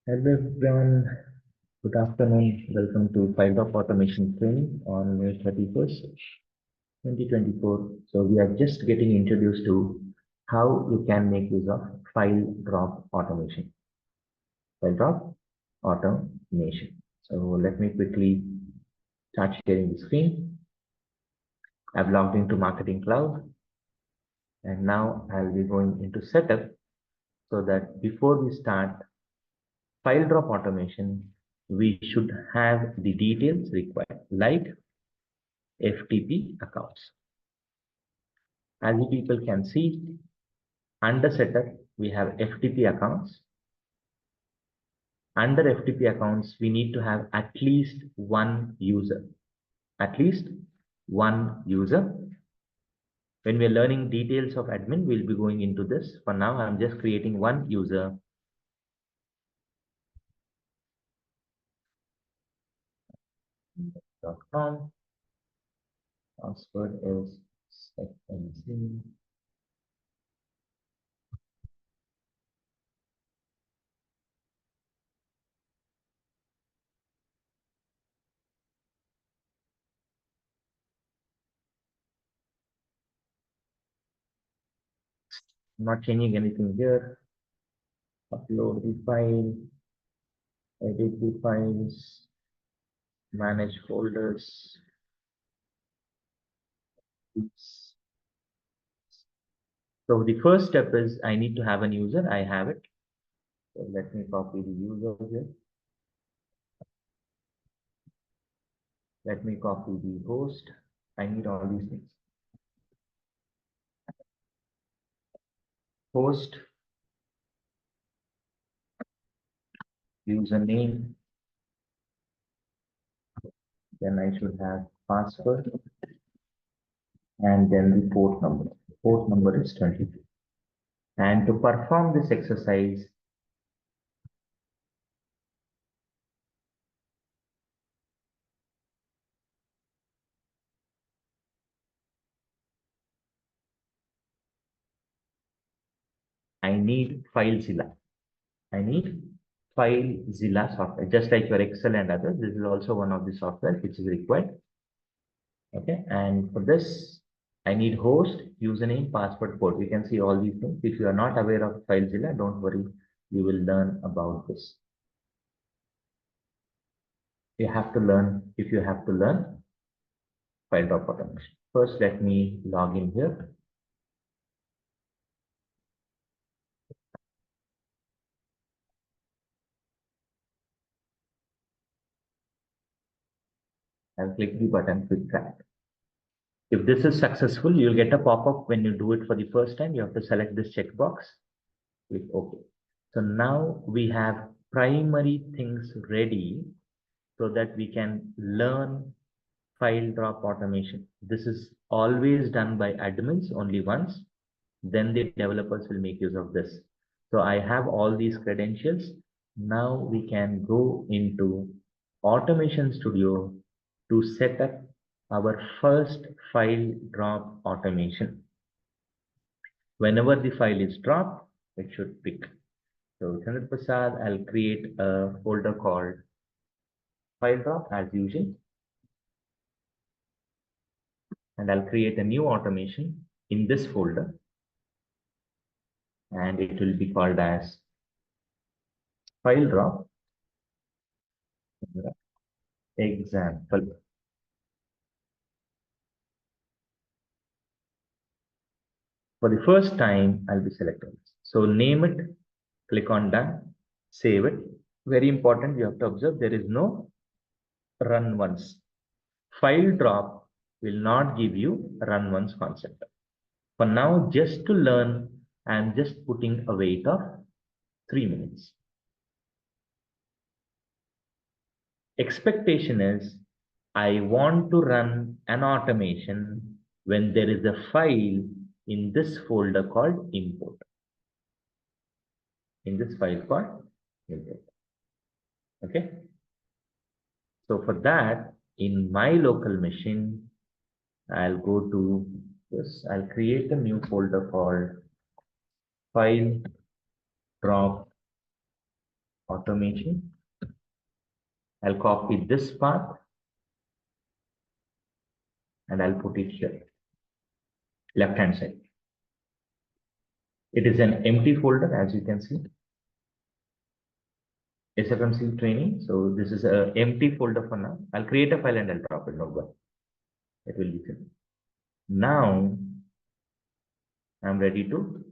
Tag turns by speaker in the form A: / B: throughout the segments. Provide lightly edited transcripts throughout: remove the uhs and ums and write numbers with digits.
A: Hello everyone, good afternoon. Welcome to File Drop Automation Training on May 31st, 2024. So we are just getting introduced to how you can make use of file drop automation. File drop automation. So let me quickly start sharing the screen. I've logged into Marketing Cloud and now I'll be going into setup so that before we start file drop automation, we should have the details required like FTP accounts. As you people can see, under setup, we have FTP accounts. Under FTP accounts, we need to have at least one user. At least one user. When we're learning details of admin, we'll be going into this. For now, I'm just creating one user. .com. Password is SecNC. I'm not changing anything here. Upload the file, edit the files, manage folders. So the first step is I need to have an user. I have it. So let me copy the user here. Let me copy the host. I need all these things. Host, username, then I should have password, and then the port number. The port number is 22. And to perform this exercise, I need FileZilla. I need FileZilla software, just like your Excel and others. This is also one of the software which is required. Okay, and for this, I need host, username, password, port. You can see all these things. If you are not aware of FileZilla, don't worry, you will learn about this. You have to learn, if you have to learn file drop automation. First, let me log in here. I'll click the button quick track. If this is successful, you'll get a pop-up when you do it for the first time. You have to select this checkbox, click OK. So now we have primary things ready so that we can learn file drop automation. This is always done by admins only once, then the developers will make use of this. So I have all these credentials. Now we can go into Automation Studio to set up our first file drop automation. Whenever the file is dropped, it should pick. So Chandra Prasad, I'll create a folder called file drop as usual. And I'll create a new automation in this folder. And it will be called as file drop example. For the first time, I'll be selecting this. So name it, click on done, save it. Very important, you have to observe there is no run once. File drop will not give you run once concept. For now, just to learn, I'm just putting a wait of 3 minutes. Expectation is I want to run an automation when there is a file in this folder called import. In this file called import. Okay. So for that, in my local machine, I'll go to this. I'll create a new folder called file drop automation. I'll copy this path and I'll put it here, left hand side. It is an empty folder, as you can see. SFMC training. So this is an empty folder for now. I'll create a file and I'll drop it over. It will be simple. Now I'm ready to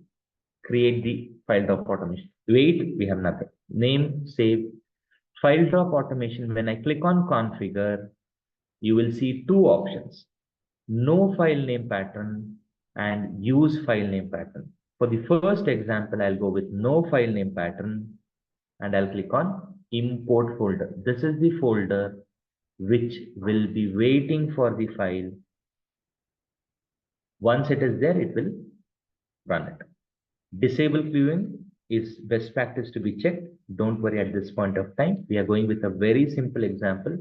A: create the file drop automation. Wait, we have nothing. Name, save, file drop automation. When I click on configure, you will see two options: no file name pattern and use file name pattern. For the first example, I'll go with no file name pattern and I'll click on import folder. This is the folder which will be waiting for the file. Once it is there, it will run it. Disable queuing is best practice to be checked. Don't worry at this point of time. We are going with a very simple example.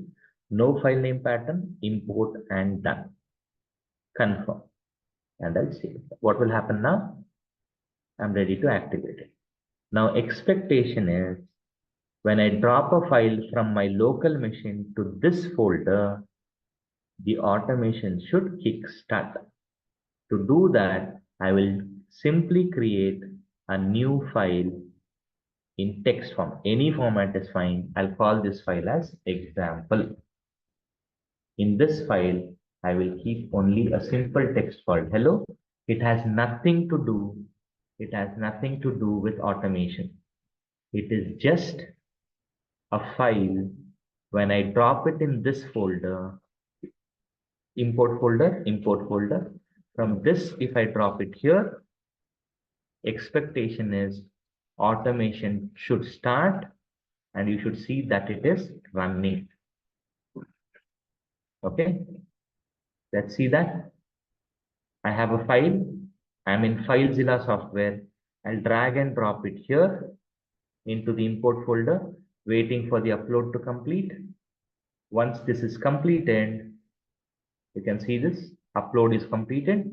A: No file name pattern, import and done. Confirm. And I'll see what will happen now. I'm ready to activate it. Now expectation is when I drop a file from my local machine to this folder, the automation should kickstart. To do that, I will simply create a new file in text form. Any format is fine. I'll call this file as example. In this file, I will keep only a simple text called hello. It has nothing to do with automation. It is just a file. When I drop it in this folder, import folder, from this, if I drop it here, expectation is automation should start and you should see that it is running. Okay, let's see that. I have a file. I'm in FileZilla software. I'll drag and drop it here into the import folder, waiting for the upload to complete. Once this is completed, you can see this upload is completed.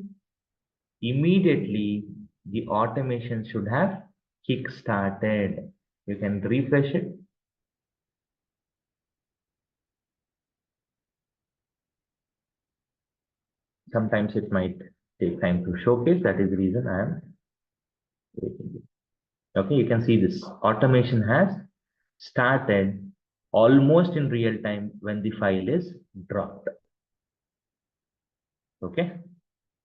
A: Immediately, the automation should have kick-started. You can refresh it. Sometimes it might take time to showcase. That is the reason I am waiting. Okay, you can see this automation has started almost in real time when the file is dropped. Okay,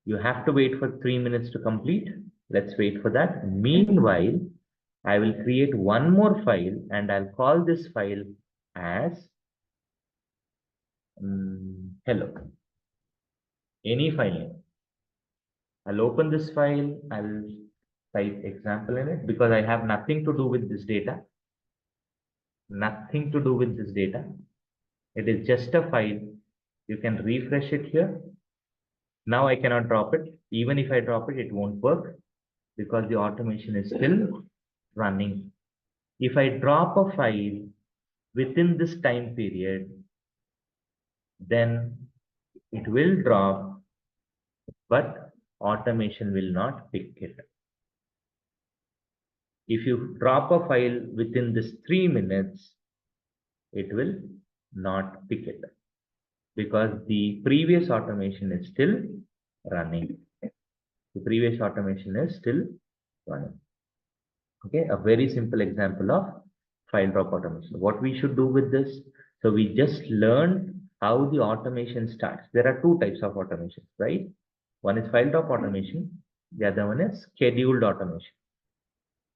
A: you have to wait for 3 minutes to complete. Let's wait for that. Meanwhile, I will create one more file and I'll call this file as hello. Any file name. I'll open this file. I'll type example in it because I have nothing to do with this data. Nothing to do with this data. It is just a file. You can refresh it here. Now I cannot drop it. Even if I drop it, it won't work because the automation is still running. If I drop a file within this time period, then it will drop, but automation will not pick it. If you drop a file within this 3 minutes, it will not pick it because the previous automation is still running. The previous automation is still running. Okay, a very simple example of file drop automation. What we should do with this? So we just learned how the automation starts. There are two types of automations, right? One is file drop automation. The other one is scheduled automation.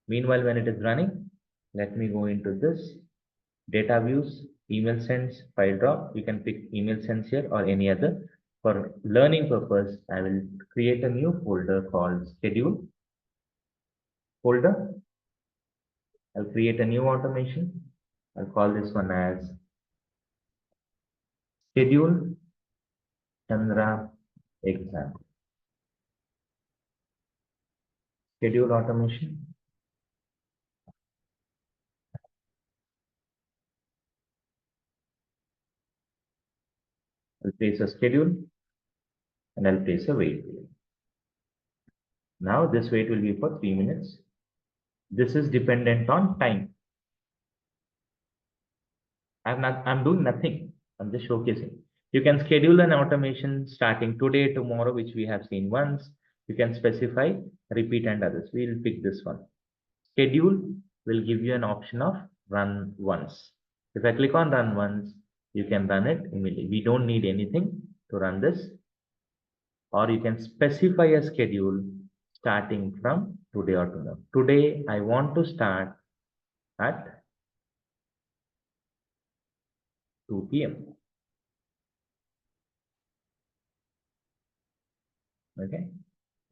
A: Meanwhile, when it is running, let me go into this data views, email sends, file drop. You can pick email sends here or any other. For learning purpose, I will create a new folder called schedule folder. I'll create a new automation. I'll call this one as schedule Chandra exam. Schedule automation. I'll place a schedule and I'll place a wait. Now, this wait will be for 3 minutes. This is dependent on time. I'm doing nothing. I'm just showcasing. You can schedule an automation starting today, tomorrow, which we have seen once. You can specify, repeat, and others. We'll pick this one. Schedule will give you an option of run once. If I click on run once, you can run it immediately. We don't need anything to run this. Or you can specify a schedule starting from today or tomorrow. Today, I want to start at 2 p.m. Okay.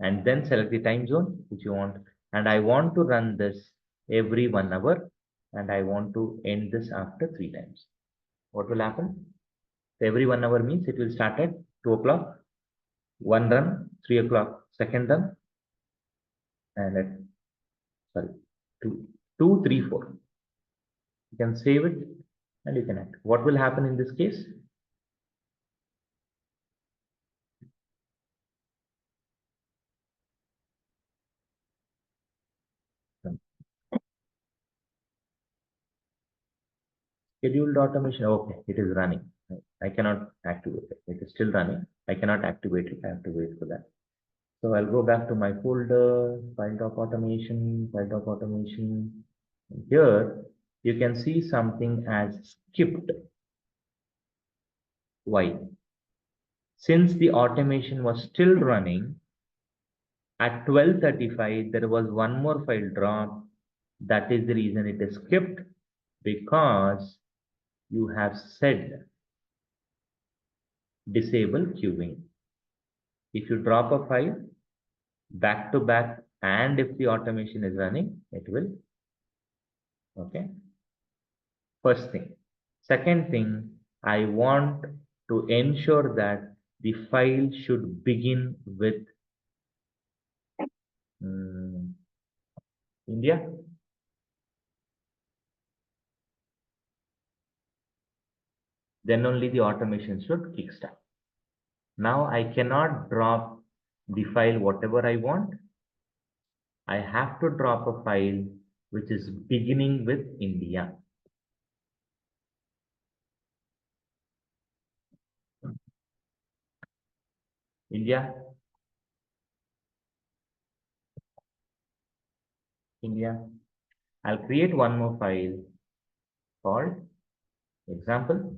A: And then select the time zone which you want. And I want to run this every 1 hour. And I want to end this after 3 times. What will happen? So every 1 hour means it will start at 2 o'clock, one run, 3 o'clock, second run, and at, sorry, 2, 3, 4. You can save it and you can act. What will happen in this case? Scheduled automation. Okay, it is running. I cannot activate it. It is still running. I cannot activate it. I have to wait for that. So I'll go back to my folder, file doc automation. Here you can see something as skipped. Why? Since the automation was still running, at 12:35 there was one more file drop. That is the reason it is skipped, because you have said disable queuing. If you drop a file back to back and if the automation is running, it will. Okay. First thing. Second thing, I want to ensure that the file should begin with India. Then only the automation should kickstart. Now I cannot drop the file whatever I want. I have to drop a file which is beginning with India. India. India. I'll create one more file called example.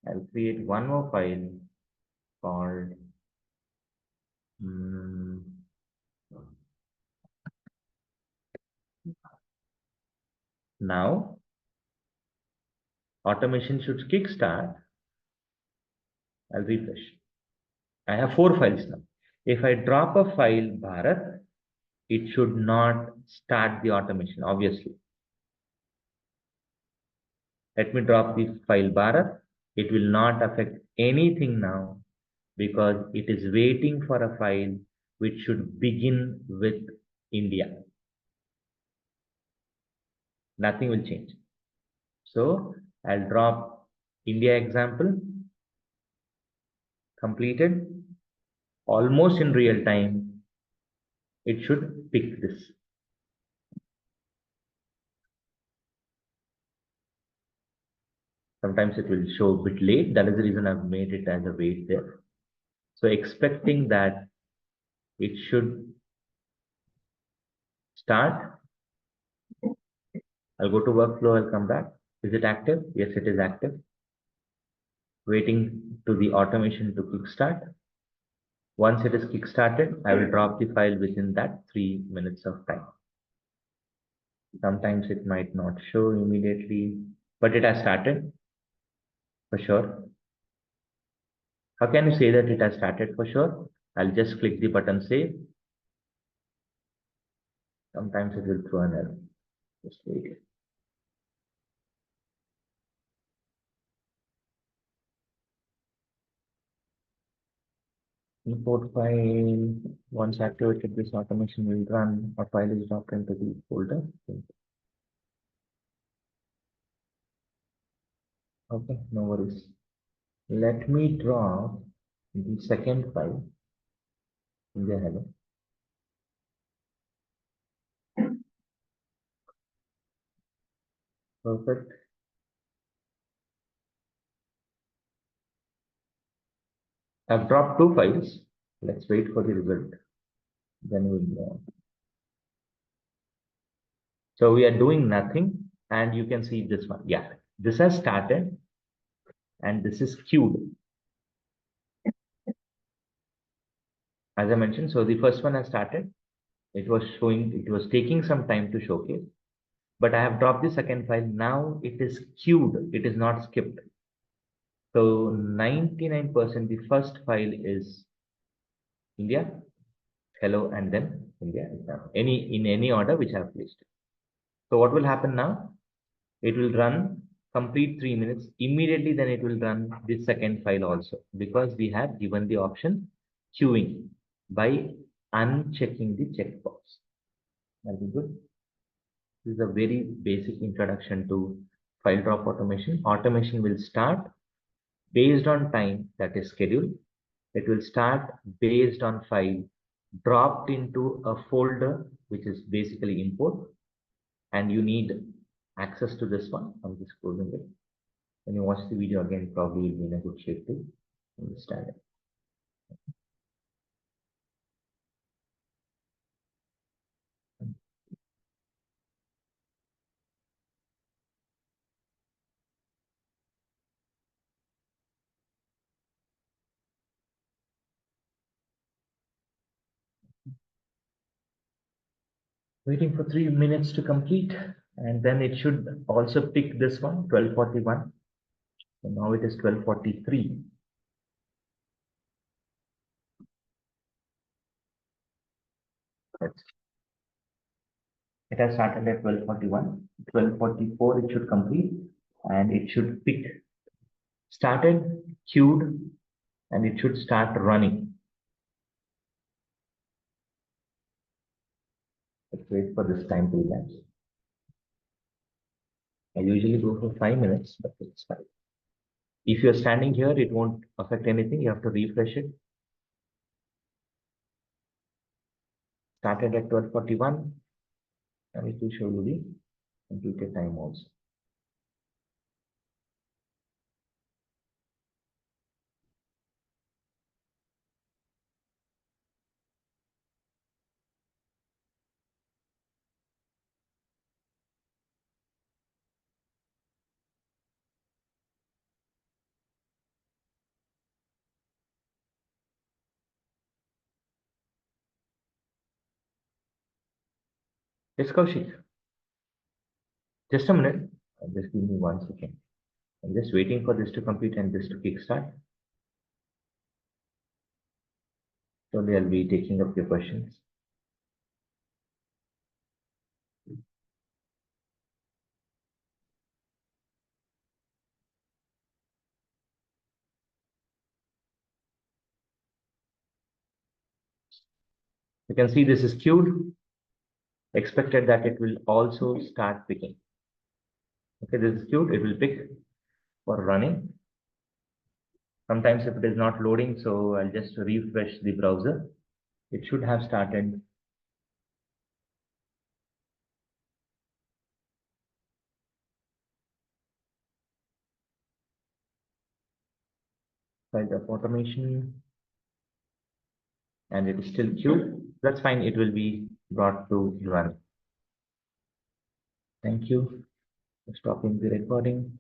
A: I'll create one more file called now automation should kickstart. I'll refresh. I have 4 files now. If I drop a file Bharat, it should not start the automation, obviously. Let me drop the file Bharat. It will not affect anything now because it is waiting for a file which should begin with India. Nothing will change. So I'll drop India example, completed, almost in real time. It should pick this. Sometimes it will show a bit late. That is the reason I've made it as a wait there. So expecting that it should start. I'll go to workflow, I'll come back. Is it active? Yes, it is active. Waiting to the automation to kickstart. Once it is kickstarted, I will drop the file within that 3 minutes of time. Sometimes it might not show immediately, but it has started for sure. How can you say that it has started for sure? I'll just click the button save. Sometimes it will throw an error. Just wait. Import file. Once activated, this automation will run. A file is dropped into the folder. Okay, no worries. Let me drop the second file in the header. Perfect. I've dropped 2 files. Let's wait for the result. Then we'll know. So we are doing nothing, and you can see this one. Yeah, this has started, and this is queued. As I mentioned, so the first one has started. It was showing, it was taking some time to showcase, but I have dropped the second file. Now it is queued, it is not skipped. So 99%, the first file is India, hello, and then India, in any order which I have placed. So what will happen now? It will run complete 3 minutes. Immediately then it will run this second file also, because we have given the option queuing by unchecking the checkbox. That is good. This is a very basic introduction to file drop automation. Automation will start based on time that is scheduled. It will start based on file dropped into a folder, which is basically import. And you need access to this one. I'm just closing it. When you watch the video again, probably you'll be in a good shape to understand it. Waiting for 3 minutes to complete, and then it should also pick this one, 1241. So now it is 1243. It has started at 1241. 1244 it should complete, and it should pick started, queued, and it should start running. Let's wait for this time to elapse. I usually go for 5 minutes, but it's fine. If you're standing here, it won't affect anything. You have to refresh it. Started at 1241, and it will show you the completed time also. Yes, Kaushik. Just a minute. Just give me 1 second. I'm just waiting for this to complete and this to kickstart. Slowly I'll be taking up your questions. You can see this is queued. Expected that it will also start picking. Okay, this is queued. It will pick for running. Sometimes if it is not loading, so I'll just refresh the browser. It should have started. File of automation, and it is still queued. That's fine. It will be brought to run. Thank you for stopping the recording.